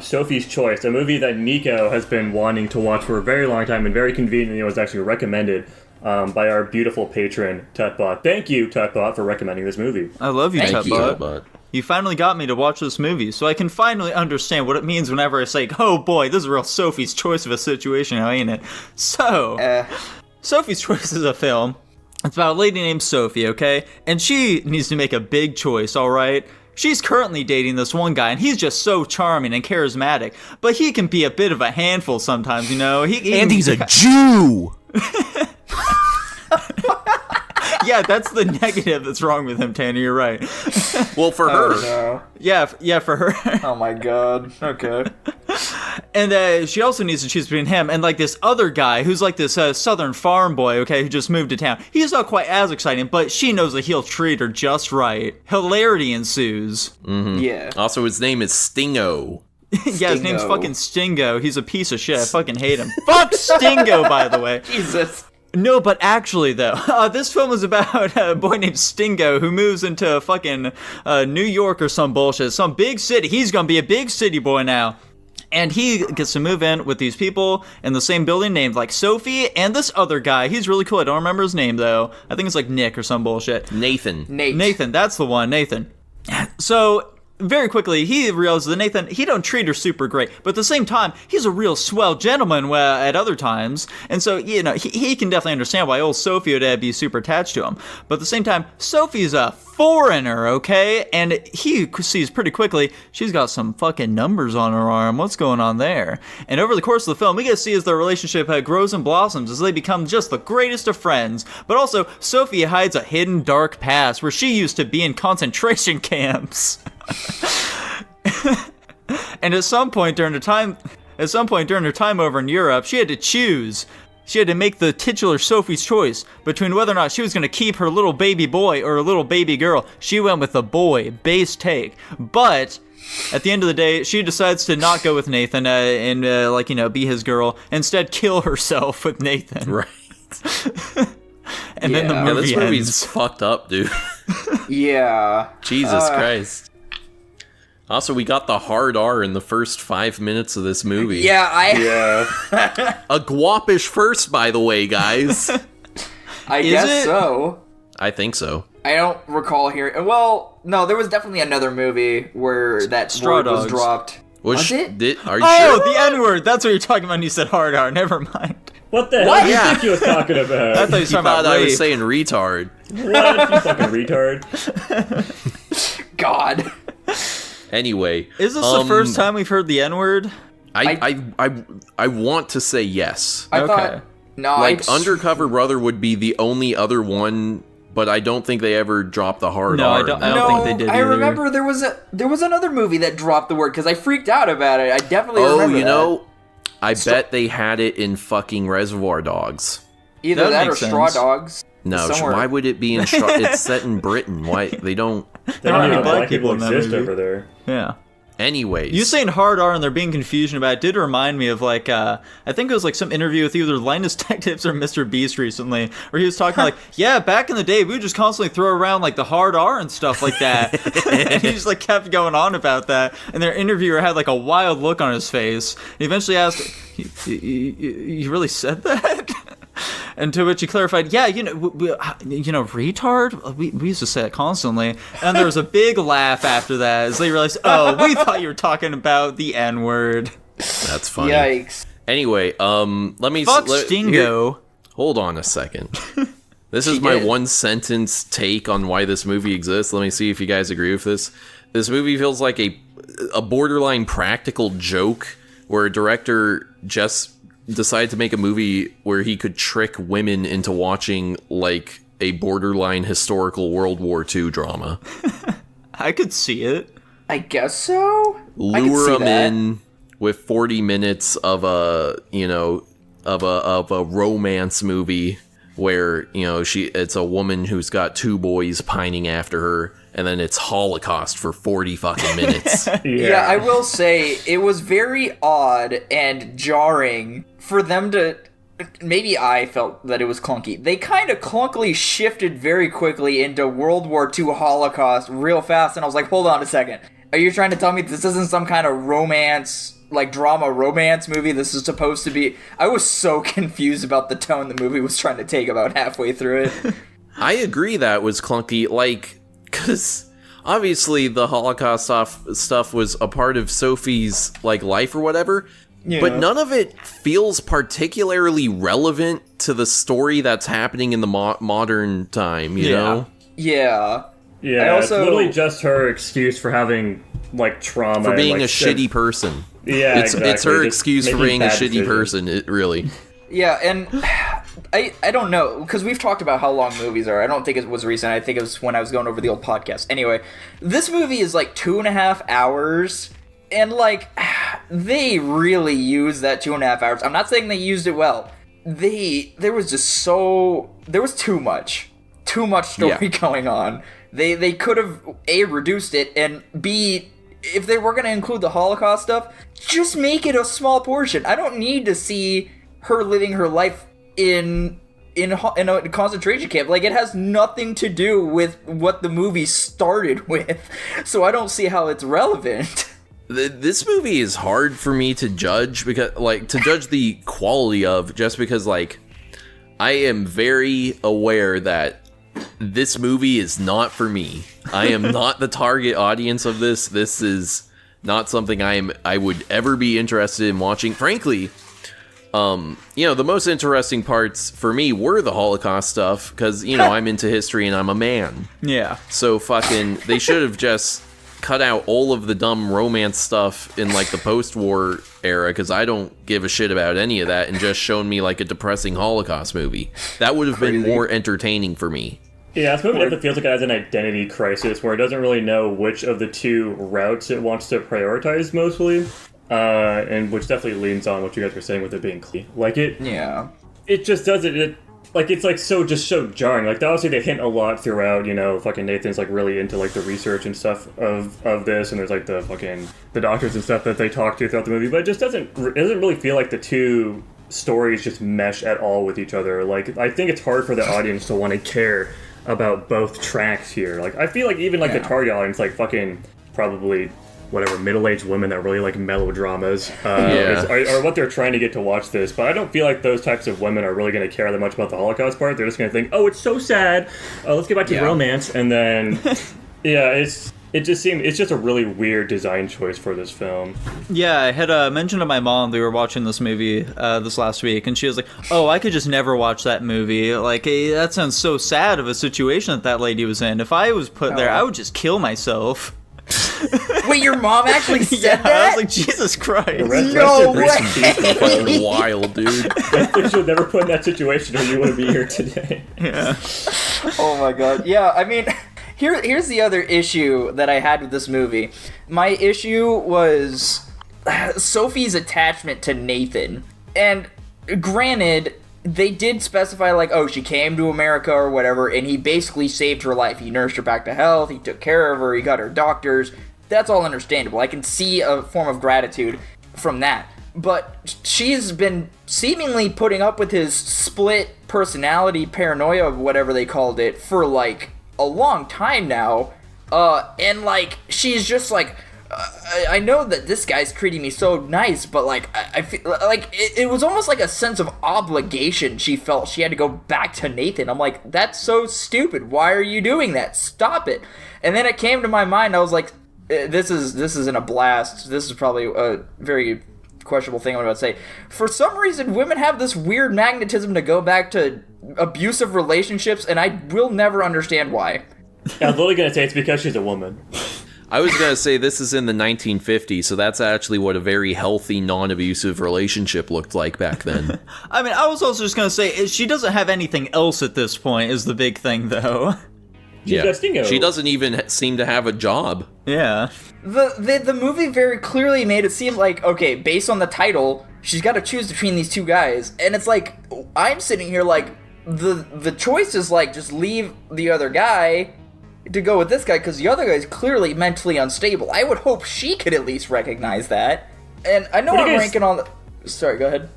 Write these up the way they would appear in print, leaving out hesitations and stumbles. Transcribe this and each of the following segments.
Sophie's Choice, a movie that Nico has been wanting to watch for a very long time and very conveniently was actually recommended by our beautiful patron, Tutbot. Thank you, Tutbot, for recommending this movie. I love you, Thank Tutbot. You finally got me to watch this movie, so I can finally understand what it means whenever I say, oh boy, this is a real Sophie's Choice of a situation, now ain't it? So, Sophie's Choice is a film. It's about a lady named Sophie, okay? And she needs to make a big choice, alright? She's currently dating this one guy, and he's just so charming and charismatic. But he can be a bit of a handful sometimes, you know? And he's a Jew! Yeah, that's the negative that's wrong with him, Tanner. You're right. Well, for her. No. Yeah, for her. Oh my god. Okay. And she also needs to choose between him and, like, this other guy who's, like, this southern farm boy, okay, who just moved to town. He's not quite as exciting, but she knows that he'll treat her just right. Hilarity ensues. Mm-hmm. Yeah. Also, his name is Stingo. Yeah, his name's fucking Stingo. He's a piece of shit. I fucking hate him. Fuck Stingo, by the way. Jesus. No, but actually, though, this film is about a boy named Stingo who moves into fucking New York or some bullshit, some big city. He's gonna be a big city boy now. And he gets to move in with these people in the same building named, like, Sophie and this other guy. He's really cool. I don't remember his name, though. I think it's, like, Nick or some bullshit. Nathan, that's the one, Nathan. So, very quickly, he realizes that Nathan, he don't treat her super great, but at the same time, he's a real swell gentleman at other times, and so, you know, he can definitely understand why old Sophie would be super attached to him. But at the same time, Sophie's a foreigner, okay? And he sees pretty quickly, she's got some fucking numbers on her arm. What's going on there? And over the course of the film, we get to see as their relationship grows and blossoms as they become just the greatest of friends. But also, Sophie hides a hidden dark past where she used to be in concentration camps. And at some point during her time over in Europe, she had to choose. She had to make the titular Sophie's choice between whether or not she was going to keep her little baby boy or her little baby girl. She went with the boy, base take. But at the end of the day, she decides to not go with Nathan and like, you know, be his girl. Instead, kill herself with Nathan. Right. And then the movie this ends. movie's fucked up, dude. Yeah. Jesus Christ. Also, we got the hard R in the first 5 minutes of this movie. Yeah. A Guapish first, by the way, guys. I guess so. I think so. I don't recall hearing. Well, no, there was definitely another movie where that Straw word Dogs. was dropped. Was it? Are you Oh, sure? the N-word. That's what you're talking about when you said hard R. Never mind. What the hell do you think he was talking about? I thought you were You talking thought about I rape. was saying retard. What? You fucking retard. God. Anyway. Is this the first time we've heard the N-word? I want to say yes. I Okay. thought. No, Like, Undercover Brother would be the only other one, but I don't think they ever dropped the hard No, R. I don't No, think they did I either. remember there was another movie that dropped the word because I freaked out about it. I definitely remember you that. know, I bet they had it in fucking Reservoir Dogs. Either That that or makes Straw sense. Dogs. No, Somewhere. why would it be in? It's set in Britain. Why they don't? There aren't aren't any even black people in that exist movie. over there. Yeah. Anyways, You saying hard R and there being confusion about it did remind me of, like, I think it was, like, some interview with either Linus Tech Tips or Mr. Beast recently, where he was talking like, yeah, back in the day, we would just constantly throw around, like, the hard R and stuff like that. And he just, like, kept going on about that. And their interviewer had, like, a wild look on his face. He eventually asked, you really said that? And to which he clarified, yeah, retard? We used to say it constantly. And there was a big laugh after that as they realized, oh, we thought you were talking about the N-word. that's funny. Yikes. Anyway, let me Fuck Stingo. Hold on a second. This is my did. one sentence take on why this movie exists. Let me see if you guys agree with this. This movie feels like a borderline practical joke where a director just decided to make a movie where he could trick women into watching, like, a borderline historical World War II drama. I could see it. I guess so. I could Lure see them that. in with 40 minutes of a romance movie where, you know, it's a woman who's got two boys pining after her, and then it's Holocaust for 40 fucking minutes. Yeah, I will say it was very odd and jarring for them to. Maybe I felt that it was clunky. They kind of clunkily shifted very quickly into World War II Holocaust real fast, and I was like, hold on a second. Are you trying to tell me this isn't some kind of romance, like drama romance movie? This is supposed to be... I was so confused about the tone the movie was trying to take about halfway through it. I agree that was clunky, like, because obviously the Holocaust stuff was a part of Sophie's, like, life or whatever, but none of it feels particularly relevant to the story that's happening in the modern time, you know? Yeah. Yeah, I also... it's literally just her excuse for having, like, trauma. For being and, like, a shitty person. Yeah, It's her just excuse for making being a bad shitty decisions. person, really. Yeah, and I don't know, because we've talked about how long movies are. I don't think it was recent. I think it was when I was going over the old podcast. Anyway, this movie is like 2.5 hours, and like, they really used that 2.5 hours. I'm not saying they used it well. There was too much story going on. They could have A, reduced it, and B, if they were going to include the Holocaust stuff, just make it a small portion. I don't need to see her living her life in a concentration camp. Like, it has nothing to do with what the movie started with, so I don't see how it's relevant. This movie is hard for me to judge, because, like, to judge the quality of, just because, like, I am very aware that this movie is not for me. I am not the target audience of this. This is not something I would ever be interested in watching. Frankly, the most interesting parts for me were the Holocaust stuff, because, I'm into history and I'm a man. Yeah. So they should have just cut out all of the dumb romance stuff in, like, the post-war era, because I don't give a shit about any of that, and just shown me, like, a depressing Holocaust movie. That would have been more entertaining for me. Yeah, this movie definitely feels like it has an identity crisis where it doesn't really know which of the two routes it wants to prioritize mostly, and which definitely leans on what you guys were saying with it being clean. Like, it just does it. It's like so jarring. Like, obviously they hint a lot throughout, fucking Nathan's like really into like the research and stuff of this, and there's like the doctors and stuff that they talk to throughout the movie, but it doesn't really feel like the two stories just mesh at all with each other. Like, I think it's hard for the audience to want to care about both tracks here. Like, I feel like even like the target audience, like fucking probably whatever middle-aged women that really like melodramas are what they're trying to get to watch this. But I don't feel like those types of women are really going to care that much about the Holocaust part. They're just going to think, oh, it's so sad, let's get back to romance, and then it's just a really weird design choice for this film. Yeah, I had mentioned to my mom we were watching this movie this last week, and she was like, oh, I could just never watch that movie. Like, hey, that sounds so sad of a situation that lady was in. If I was put there, I would just kill myself. Wait, your mom actually said that? I was like, Jesus Christ. No way! Wild, dude. I think you would never put in that situation or you wouldn't be here today. Yeah. Oh my god. Yeah, I mean... Here's the other issue that I had with this movie. My issue was Sophie's attachment to Nathan. And granted, they did specify, like, oh, she came to America or whatever, and he basically saved her life. He nursed her back to health, he took care of her, he got her doctors. That's all understandable. I can see a form of gratitude from that. But she's been seemingly putting up with his split personality paranoia, whatever they called it, for, like, a long time now, and like she's just like, I know that this guy's treating me so nice, but like I feel like it was almost like a sense of obligation she felt she had to go back to Nathan. I'm like, that's so stupid. Why are you doing that? Stop it. And then it came to my mind. I was like, this isn't a blast. This is probably a very questionable thing I'm about to say. For some reason, women have this weird magnetism to go back to abusive relationships, and I will never understand why. I was literally going to say it's because she's a woman. I was going to say this is in the 1950s, so that's actually what a very healthy, non-abusive relationship looked like back then. I mean, I was also just going to say, she doesn't have anything else at this point is the big thing, though. Yeah, she doesn't even seem to have a job. Yeah. The movie very clearly made it seem like, okay, based on the title, she's got to choose between these two guys. And it's like, I'm sitting here like, the choice is like, just leave the other guy to go with this guy, because the other guy is clearly mentally unstable. I would hope she could at least recognize that. And I know I'm ranking on the... Sorry, go ahead.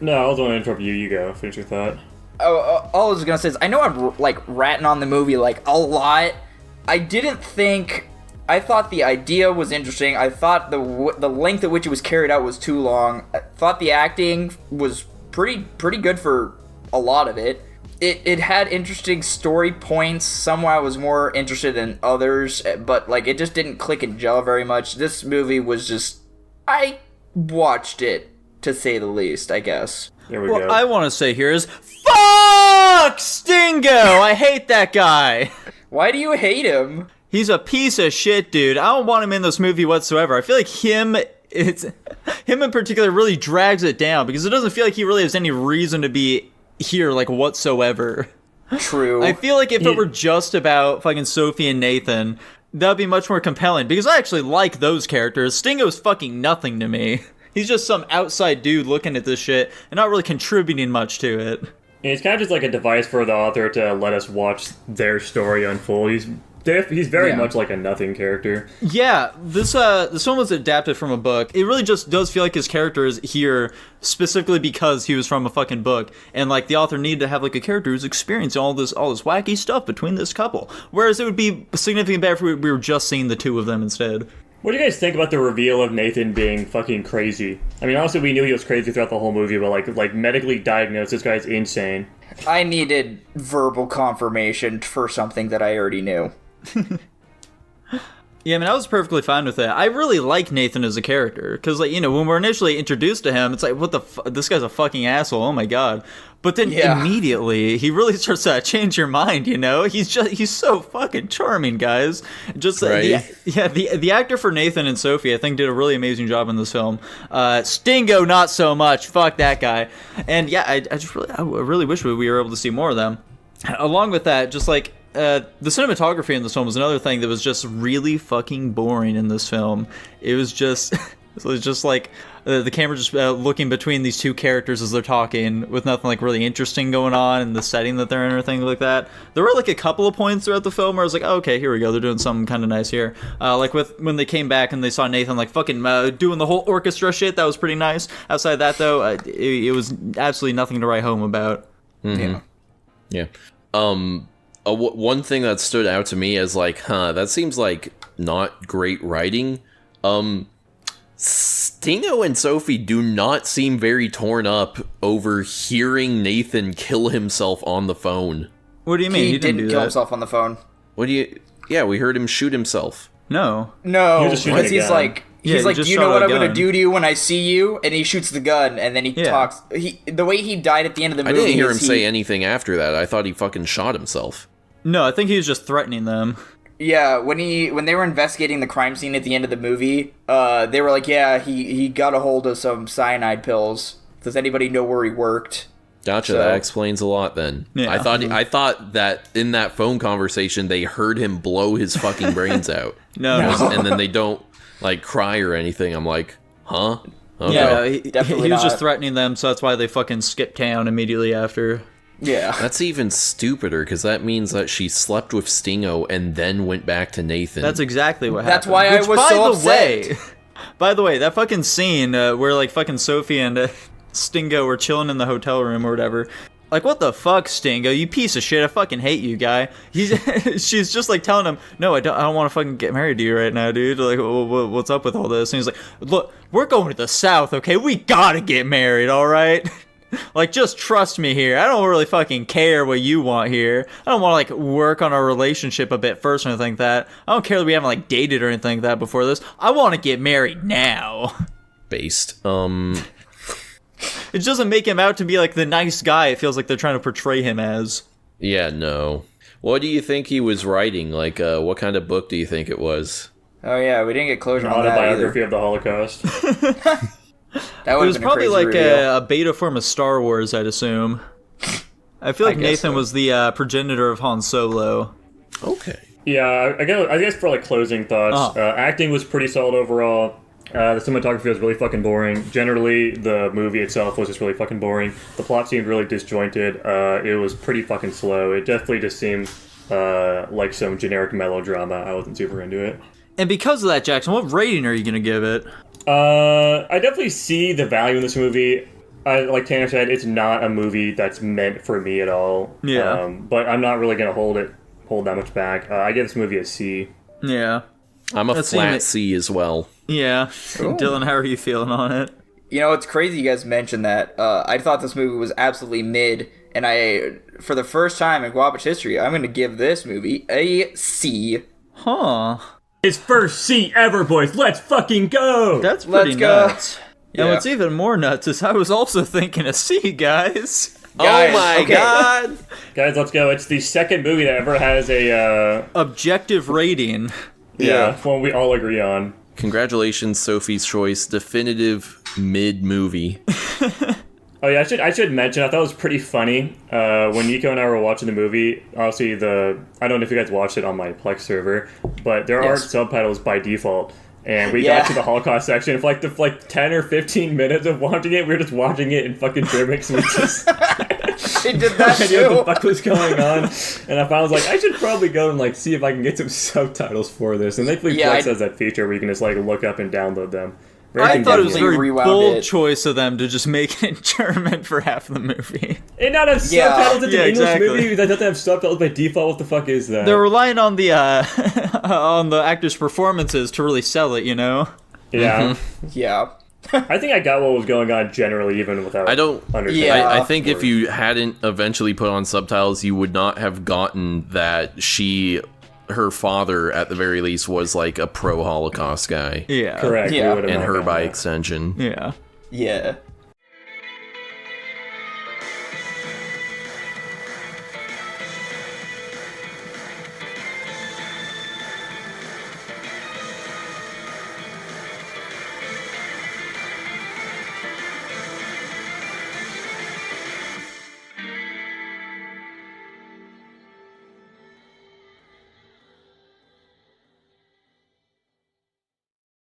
No, I was going to interrupt you. You go. Finish your thought. All I was going to say is, I know I'm, like, ratting on the movie, like, a lot. I didn't think I thought the idea was interesting. I thought the length at which it was carried out was too long. I thought the acting was pretty good for a lot of it. It had interesting story points. Some I was more interested in others, but like it just didn't click and gel very much. This movie was just, I watched it, to say the least, I guess. There we go. What I want to say here is, fuck Stingo! I hate that guy. Why do you hate him? He's a piece of shit, dude. I don't want him in this movie whatsoever. I feel like him in particular really drags it down because it doesn't feel like he really has any reason to be here, like, whatsoever. True. I feel like if it were just about fucking Sophie and Nathan, that'd be much more compelling because I actually like those characters. Stingo's fucking nothing to me. He's just some outside dude looking at this shit and not really contributing much to it. And it's kind of just like a device for the author to let us watch their story unfold. He's very much like a nothing character. Yeah, this one was adapted from a book. It really just does feel like his character is here specifically because he was from a fucking book, and like the author needed to have like a character who's experiencing all this wacky stuff between this couple. Whereas it would be significantly better if we were just seeing the two of them instead. What do you guys think about the reveal of Nathan being fucking crazy? I mean, honestly, we knew he was crazy throughout the whole movie, but like medically diagnosed, this guy's insane. I needed verbal confirmation for something that I already knew. Yeah, I mean, I was perfectly fine with it. I really like Nathan as a character, because, like, you know, when we're initially introduced to him, it's like, what the this guy's a fucking asshole, oh my god. But then immediately, he really starts to change your mind, you know? He's so fucking charming, guys. Just, right. The actor for Nathan and Sophie, I think, did a really amazing job in this film. Stingo, not so much. Fuck that guy. And yeah, I really wish we were able to see more of them. Along with that, just like, the cinematography in this film was another thing that was just really fucking boring in this film. It was just like the camera just looking between these two characters as they're talking with nothing like really interesting going on in the setting that they're in or anything like that. There were like a couple of points throughout the film where I was like, oh, okay, here we go, they're doing something kind of nice here. Like when they came back and they saw Nathan like fucking doing the whole orchestra shit, that was pretty nice. Outside of that though, it was absolutely nothing to write home about. Mm-hmm. Yeah. One thing that stood out to me is like, that seems like not great writing. Stingo and Sophie do not seem very torn up over hearing Nathan kill himself on the phone. What do you mean? He didn't kill himself on the phone. Yeah, we heard him shoot himself. No, because he's like, do you know what I'm going to do to you when I see you? And he shoots the gun, and then he talks. The way he died at the end of the movie, I didn't hear him say anything after that. I thought he fucking shot himself. No, I think he was just threatening them. Yeah, when they were investigating the crime scene at the end of the movie, they were like, yeah, he got a hold of some cyanide pills. Does anybody know where he worked? Gotcha, that explains a lot then. Yeah. I thought that in that phone conversation they heard him blow his fucking brains out. No. And then they don't like cry or anything. I'm like, huh? Okay. Yeah, he was just threatening them, so that's why they fucking skipped town immediately after. Yeah. That's even stupider, because that means that she slept with Stingo and then went back to Nathan. That's exactly what happened. That's why I was so upset. By the way, that fucking scene where, like, fucking Sophie and Stingo were chilling in the hotel room or whatever. Like, what the fuck, Stingo? You piece of shit. I fucking hate you, guy. She's just, like, telling him, no, I don't want to fucking get married to you right now, dude. Like, what's up with all this? And he's like, look, we're going to the South, okay? We gotta get married, all right? Like, just trust me here. I don't really fucking care what you want here. I don't want to, like, work on our relationship a bit first or anything like that. I don't care that we haven't, like, dated or anything like that before this. I want to get married now. Based. It doesn't make him out to be, like, the nice guy it feels like they're trying to portray him as. Yeah, no. What do you think he was writing? Like, what kind of book do you think it was? Oh, yeah, we didn't get closure on that autobiography of the Holocaust. That it was probably like a beta form of Star Wars, I'd assume. I feel like Nathan was the progenitor of Han Solo. Okay. Yeah, I guess for like closing thoughts, acting was pretty solid overall. The cinematography was really fucking boring. Generally, the movie itself was just really fucking boring. The plot seemed really disjointed. It was pretty fucking slow. It definitely just seemed like some generic melodrama. I wasn't super into it. And because of that, Jackson, what rating are you going to give it? I definitely see the value in this movie. Like Tanner said, it's not a movie that's meant for me at all. Yeah. But I'm not really going to hold that much back. I give this movie a C. Yeah. I'm a That flat seems- C as well. Yeah. Dylan, how are you feeling on it? You know, it's crazy you guys mentioned that. I thought this movie was absolutely mid, and for the first time in Guapish history, I'm going to give this movie a C. Huh. His first C ever, boys. Let's fucking go. That's pretty Let's go. nuts. And Yeah. what's even more nuts is I was also thinking a C, guys. Guys, oh my okay. god! Guys, let's go. It's the second movie that ever has a Objective rating. one we all agree on. Congratulations, Sophie's Choice. Definitive mid-movie. Oh yeah, I should mention, I thought it was pretty funny when Nico and I were watching the movie. Obviously, I don't know if you guys watched it on my Plex server, but there are Yes. subtitles by default. And we Yeah. got to the Holocaust section for like 10 or 15 minutes of watching it. We were just watching it in fucking German, so we just They did that I knew what the too. fuck was going on. And I finally was like, I should probably go and like see if I can get some subtitles for this. And thankfully Yeah, Plex has that feature where you can just like look up and download them. Very I thought it was a convenient. very Rewound bold it. choice of them to just make it in German for half the movie. And not have Yeah. subtitles. It's Yeah, an English exactly. movie that doesn't have subtitles by default. What the fuck is that? They're relying on the on the actors' performances to really sell it, you know? Yeah. Yeah. I think I got what was going on generally, even without I don't- understanding. Yeah. I think if you hadn't eventually put on subtitles, you would not have gotten that her father, at the very least, was like a pro-Holocaust guy. Yeah. Correct. we Yeah. would've And not her gotten by that. extension. Yeah. Yeah.